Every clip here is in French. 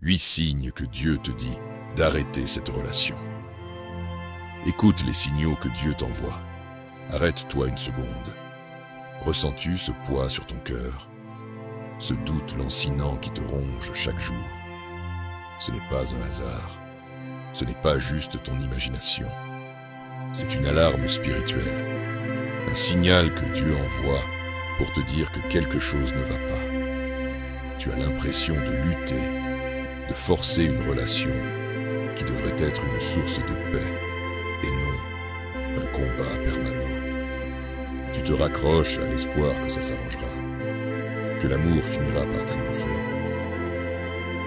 8 signes que Dieu te dit d'arrêter cette relation. Écoute les signaux que Dieu t'envoie. Arrête-toi une seconde. Ressens-tu ce poids sur ton cœur? Ce doute lancinant qui te ronge chaque jour? Ce n'est pas un hasard. Ce n'est pas juste ton imagination. C'est une alarme spirituelle. Un signal que Dieu envoie pour te dire que quelque chose ne va pas. Tu as l'impression de lutter, de forcer une relation qui devrait être une source de paix et non un combat permanent. Tu te raccroches à l'espoir que ça s'arrangera, que l'amour finira par triompher.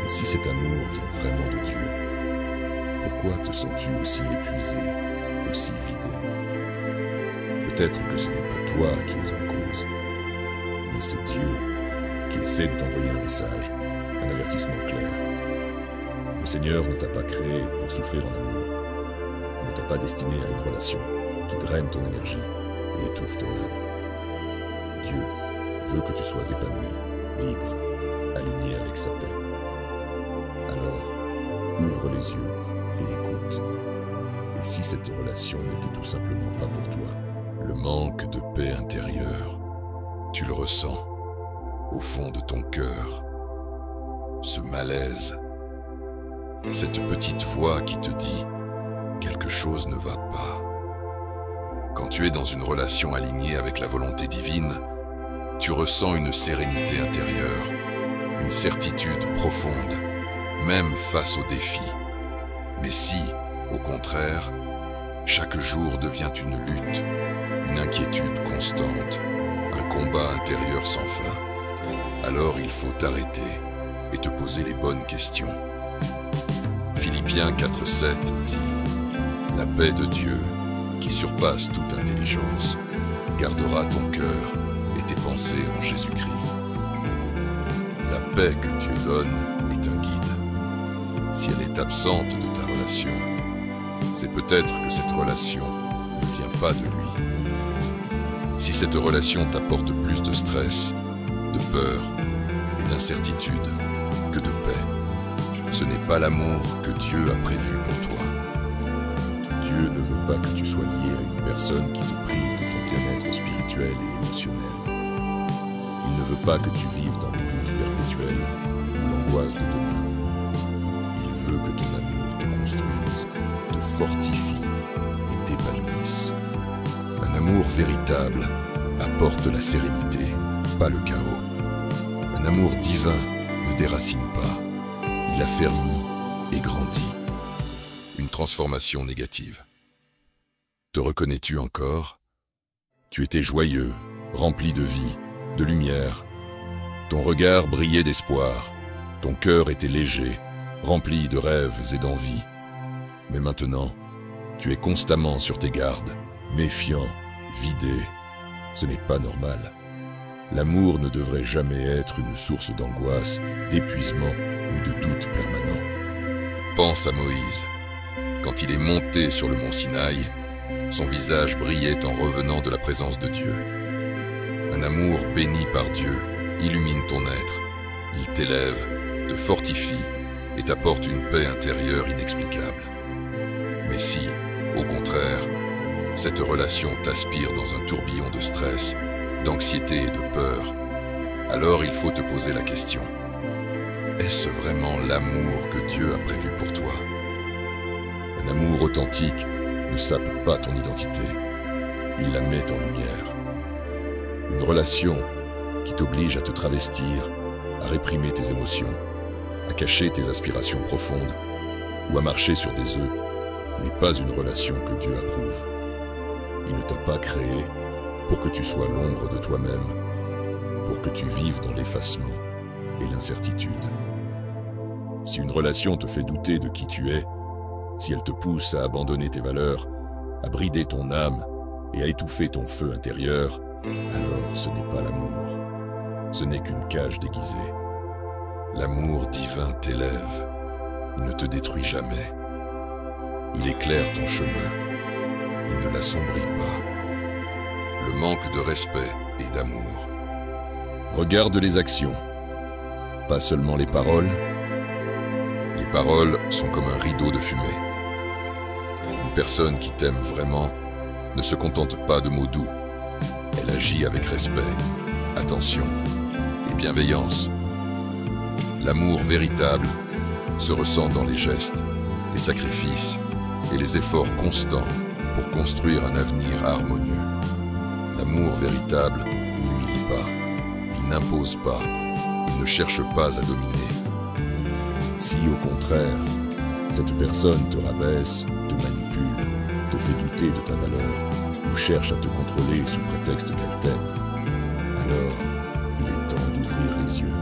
Mais si cet amour vient vraiment de Dieu, pourquoi te sens-tu aussi épuisé, aussi vidé? Peut-être que ce n'est pas toi qui es en cause, mais c'est Dieu qui essaie de t'envoyer un message, un avertissement clair. Le Seigneur ne t'a pas créé pour souffrir en amour. Il ne t'a pas destiné à une relation qui draine ton énergie et étouffe ton âme. Dieu veut que tu sois épanoui, libre, aligné avec sa paix. Alors, ouvre les yeux et écoute. Et si cette relation n'était tout simplement pas pour toi? Le manque de paix intérieure, tu le ressens au fond de ton cœur. Ce malaise, cette petite voix qui te dit « quelque chose ne va pas ». Quand tu es dans une relation alignée avec la volonté divine, tu ressens une sérénité intérieure, une certitude profonde, même face aux défis. Mais si, au contraire, chaque jour devient une lutte, une inquiétude constante, un combat intérieur sans fin, alors il faut t'arrêter et te poser les bonnes questions. Philippiens 4,7 dit « La paix de Dieu, qui surpasse toute intelligence, gardera ton cœur et tes pensées en Jésus-Christ. » La paix que Dieu donne est un guide. Si elle est absente de ta relation, c'est peut-être que cette relation ne vient pas de lui. Si cette relation t'apporte plus de stress, de peur et d'incertitude que de paix, ce n'est pas l'amour que Dieu a prévu pour toi. Dieu ne veut pas que tu sois lié à une personne qui te prive de ton bien-être spirituel et émotionnel. Il ne veut pas que tu vives dans le doute perpétuel ou l'angoisse de demain. Il veut que ton amour te construise, te fortifie et t'épanouisse. Un amour véritable apporte la sérénité, pas le chaos. Un amour divin ne déracine pas, il affermit et grandit. Une transformation négative. Te reconnais-tu encore? Tu étais joyeux, rempli de vie, de lumière. Ton regard brillait d'espoir, ton cœur était léger, rempli de rêves et d'envies. Mais maintenant, tu es constamment sur tes gardes, méfiant, vidé. Ce n'est pas normal. L'amour ne devrait jamais être une source d'angoisse, d'épuisement ou de doute permanent. Pense à Moïse. Quand il est monté sur le mont Sinaï, son visage brillait en revenant de la présence de Dieu. Un amour béni par Dieu illumine ton être. Il t'élève, te fortifie et t'apporte une paix intérieure inexplicable. Mais si, au contraire, cette relation t'aspire dans un tourbillon de stress, d'anxiété et de peur, alors il faut te poser la question. Est-ce vraiment l'amour que Dieu a prévu pour toi? Un amour authentique ne sape pas ton identité, il la met en lumière. Une relation qui t'oblige à te travestir, à réprimer tes émotions, à cacher tes aspirations profondes ou à marcher sur des œufs n'est pas une relation que Dieu approuve. Il ne t'a pas créé pour que tu sois l'ombre de toi-même, pour que tu vives dans l'effacement et l'incertitude. Si une relation te fait douter de qui tu es, si elle te pousse à abandonner tes valeurs, à brider ton âme et à étouffer ton feu intérieur, alors ce n'est pas l'amour. Ce n'est qu'une cage déguisée. L'amour divin t'élève. Il ne te détruit jamais. Il éclaire ton chemin. Il ne l'assombrit pas. Le manque de respect et d'amour. Regarde les actions, pas seulement les paroles. Les paroles sont comme un rideau de fumée. Une personne qui t'aime vraiment ne se contente pas de mots doux. Elle agit avec respect, attention et bienveillance. L'amour véritable se ressent dans les gestes, les sacrifices et les efforts constants pour construire un avenir harmonieux. L'amour véritable n'humilie pas, il n'impose pas, il ne cherche pas à dominer. Si au contraire, cette personne te rabaisse, te manipule, te fait douter de ta valeur, ou cherche à te contrôler sous prétexte qu'elle t'aime, alors il est temps d'ouvrir les yeux.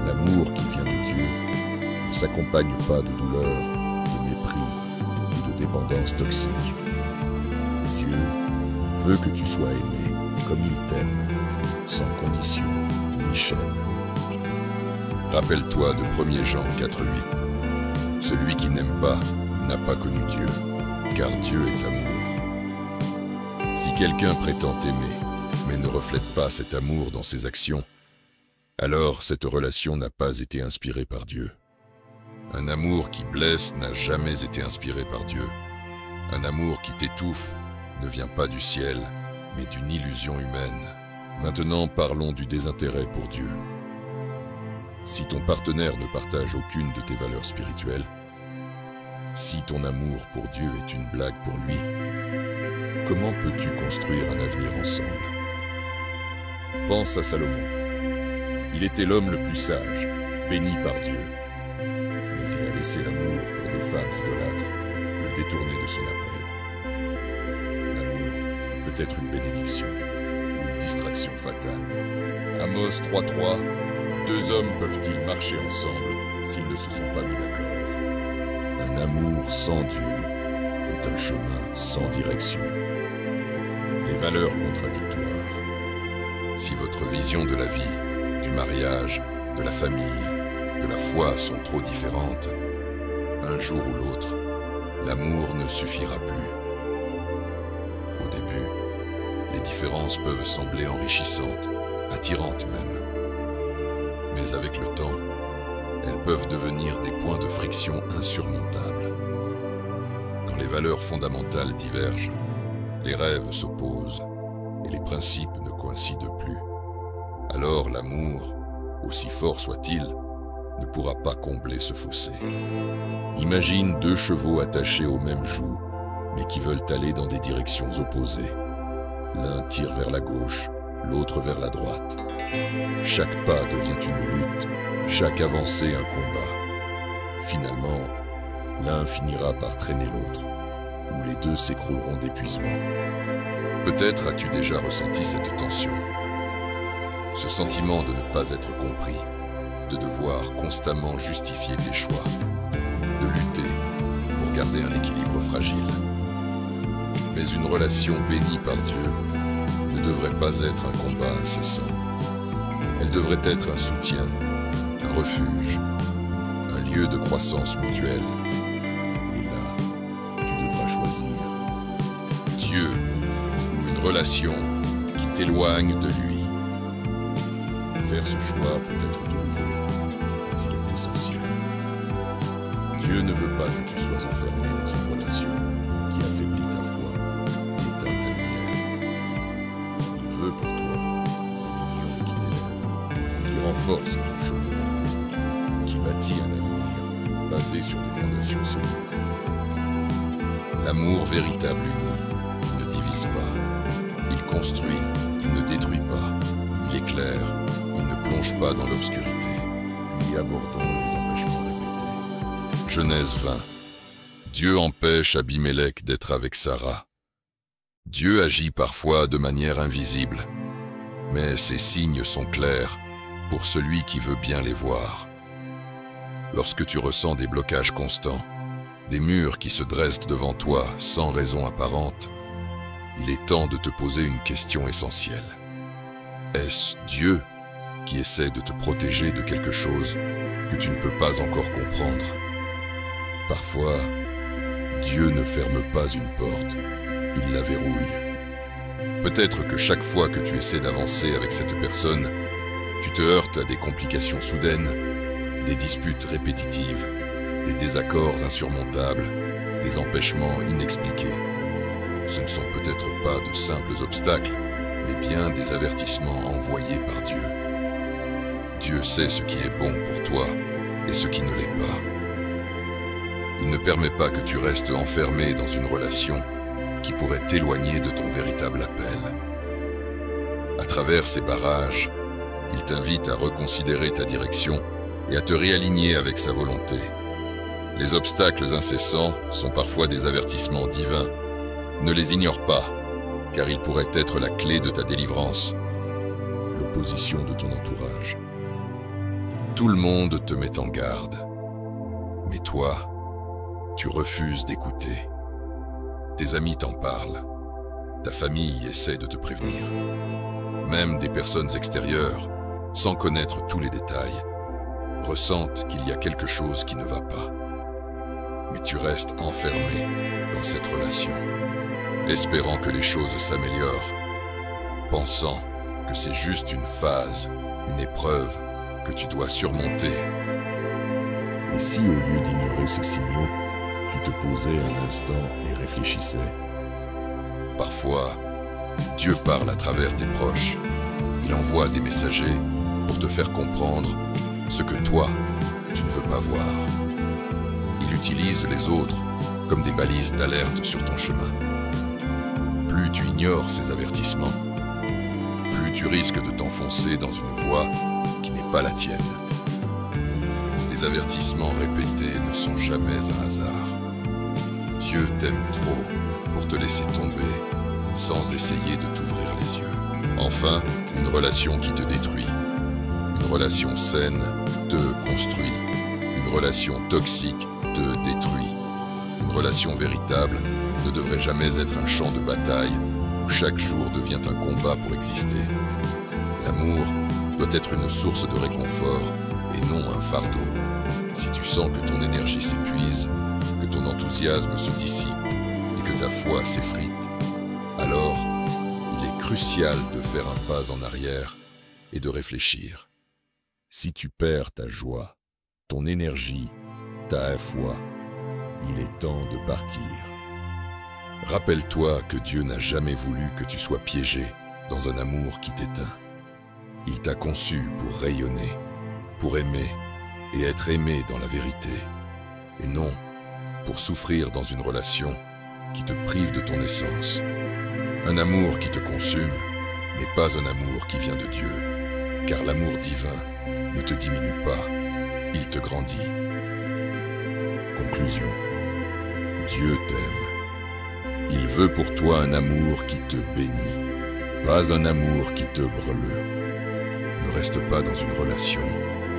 L'amour qui vient de Dieu ne s'accompagne pas de douleur, de mépris ou de dépendance toxique. Dieu veut que tu sois aimé comme il t'aime, sans condition ni chaîne. Rappelle-toi de 1 Jean 4,8. Celui qui n'aime pas n'a pas connu Dieu, car Dieu est amour. Si quelqu'un prétend aimer, mais ne reflète pas cet amour dans ses actions, alors cette relation n'a pas été inspirée par Dieu. Un amour qui blesse n'a jamais été inspiré par Dieu. Un amour qui t'étouffe ne vient pas du ciel, mais d'une illusion humaine. Maintenant, parlons du désintérêt pour Dieu. Si ton partenaire ne partage aucune de tes valeurs spirituelles, si ton amour pour Dieu est une blague pour lui, comment peux-tu construire un avenir ensemble? Pense à Salomon. Il était l'homme le plus sage, béni par Dieu. Mais il a laissé l'amour pour des femmes idolâtres le détourner de son appel. L'amour peut être une bénédiction ou une distraction fatale. Amos 3,3. 2 hommes peuvent-ils marcher ensemble s'ils ne se sont pas mis d'accord? Un amour sans Dieu est un chemin sans direction. Les valeurs contradictoires. Si votre vision de la vie, du mariage, de la famille, de la foi sont trop différentes, un jour ou l'autre, l'amour ne suffira plus. Au début, les différences peuvent sembler enrichissantes, attirantes même. Mais avec le temps, elles peuvent devenir des points de friction insurmontables. Quand les valeurs fondamentales divergent, les rêves s'opposent et les principes ne coïncident plus, alors l'amour, aussi fort soit-il, ne pourra pas combler ce fossé. Imagine 2 chevaux attachés au même joug, mais qui veulent aller dans des directions opposées. L'un tire vers la gauche, l'autre vers la droite. Chaque pas devient une lutte, chaque avancée un combat. Finalement, l'un finira par traîner l'autre, ou les deux s'écrouleront d'épuisement. Peut-être as-tu déjà ressenti cette tension. Ce sentiment de ne pas être compris, de devoir constamment justifier tes choix, de lutter pour garder un équilibre fragile. Mais une relation bénie par Dieu ne devrait pas être un combat incessant. Elle devrait être un soutien, un refuge, un lieu de croissance mutuelle. Et là, tu devras choisir Dieu ou une relation qui t'éloigne de lui. Faire ce choix peut être douloureux, mais il est essentiel. Dieu ne veut pas que tu sois enfermé dans une relation qui affaiblit ta foi et éteint ta lumière. Il veut pour toi une union qui t'élève, qui renforce ton chemin vers lui, qui bâtit un avenir basé sur des fondations solides. L'amour véritable uni ne divise pas, il construit, il ne détruit pas, il éclaire, il ne plonge pas dans l'obscurité. Lui abordons les empêchements répétés. Genèse 20. Dieu empêche Abimélec d'être avec Sarah. Dieu agit parfois de manière invisible, mais ses signes sont clairs pour celui qui veut bien les voir. Lorsque tu ressens des blocages constants, des murs qui se dressent devant toi sans raison apparente, il est temps de te poser une question essentielle. Est-ce Dieu qui essaie de te protéger de quelque chose que tu ne peux pas encore comprendre? Parfois, Dieu ne ferme pas une porte, il la verrouille. Peut-être que chaque fois que tu essaies d'avancer avec cette personne, tu te heurtes à des complications soudaines, Des disputes répétitives, des désaccords insurmontables, des empêchements inexpliqués. Ce ne sont peut-être pas de simples obstacles, mais bien des avertissements envoyés par Dieu. Dieu sait ce qui est bon pour toi et ce qui ne l'est pas. Il ne permet pas que tu restes enfermé dans une relation qui pourrait t'éloigner de ton véritable appel. À travers ces barrages, il t'invite à reconsidérer ta direction et à te réaligner avec sa volonté. Les obstacles incessants sont parfois des avertissements divins. Ne les ignore pas, car ils pourraient être la clé de ta délivrance. L'opposition de ton entourage. Tout le monde te met en garde. Mais toi, tu refuses d'écouter. Tes amis t'en parlent. Ta famille essaie de te prévenir. Même des personnes extérieures, sans connaître tous les détails, ressentent qu'il y a quelque chose qui ne va pas. Mais tu restes enfermé dans cette relation, espérant que les choses s'améliorent, pensant que c'est juste une phase, une épreuve que tu dois surmonter. Et si au lieu d'ignorer ces signaux, tu te posais un instant et réfléchissais? Parfois, Dieu parle à travers tes proches. Il envoie des messagers pour te faire comprendre ce que toi, tu ne veux pas voir. Il utilise les autres comme des balises d'alerte sur ton chemin. Plus tu ignores ces avertissements, plus tu risques de t'enfoncer dans une voie qui n'est pas la tienne. Les avertissements répétés ne sont jamais un hasard. Dieu t'aime trop pour te laisser tomber sans essayer de t'ouvrir les yeux. Enfin, une relation qui te détruit. Une relation saine te construit. Une relation toxique te détruit. Une relation véritable ne devrait jamais être un champ de bataille où chaque jour devient un combat pour exister. L'amour doit être une source de réconfort et non un fardeau. Si tu sens que ton énergie s'épuise, que ton enthousiasme se dissipe et que ta foi s'effrite, alors il est crucial de faire un pas en arrière et de réfléchir. Si tu perds ta joie, ton énergie, ta foi, il est temps de partir. Rappelle-toi que Dieu n'a jamais voulu que tu sois piégé dans un amour qui t'éteint. Il t'a conçu pour rayonner, pour aimer et être aimé dans la vérité, et non pour souffrir dans une relation qui te prive de ton essence. Un amour qui te consume n'est pas un amour qui vient de Dieu, car l'amour divin ne te diminue pas, il te grandit. Conclusion. Dieu t'aime. Il veut pour toi un amour qui te bénit, pas un amour qui te brûle. Ne reste pas dans une relation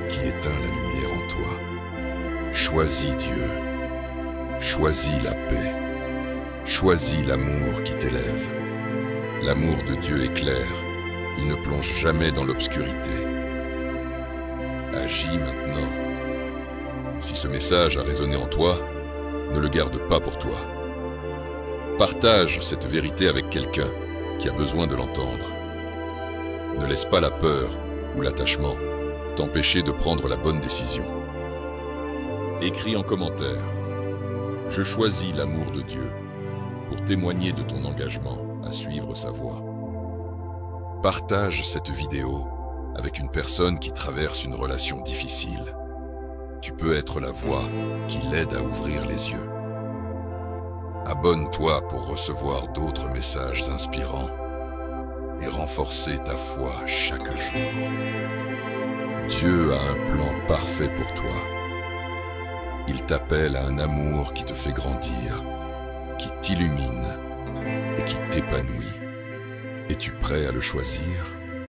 qui éteint la lumière en toi. Choisis Dieu. Choisis la paix. Choisis l'amour qui t'élève. L'amour de Dieu est clair. Il ne plonge jamais dans l'obscurité. Agis maintenant. Si ce message a résonné en toi, ne le garde pas pour toi. Partage cette vérité avec quelqu'un qui a besoin de l'entendre. Ne laisse pas la peur ou l'attachement t'empêcher de prendre la bonne décision. Écris en commentaire « Je choisis l'amour de Dieu » pour témoigner de ton engagement à suivre sa voie. Partage cette vidéo avec une personne qui traverse une relation difficile. Tu peux être la voix qui l'aide à ouvrir les yeux. Abonne-toi pour recevoir d'autres messages inspirants et renforcer ta foi chaque jour. Dieu a un plan parfait pour toi. Il t'appelle à un amour qui te fait grandir, qui t'illumine et qui t'épanouit. Es-tu prêt à le choisir ?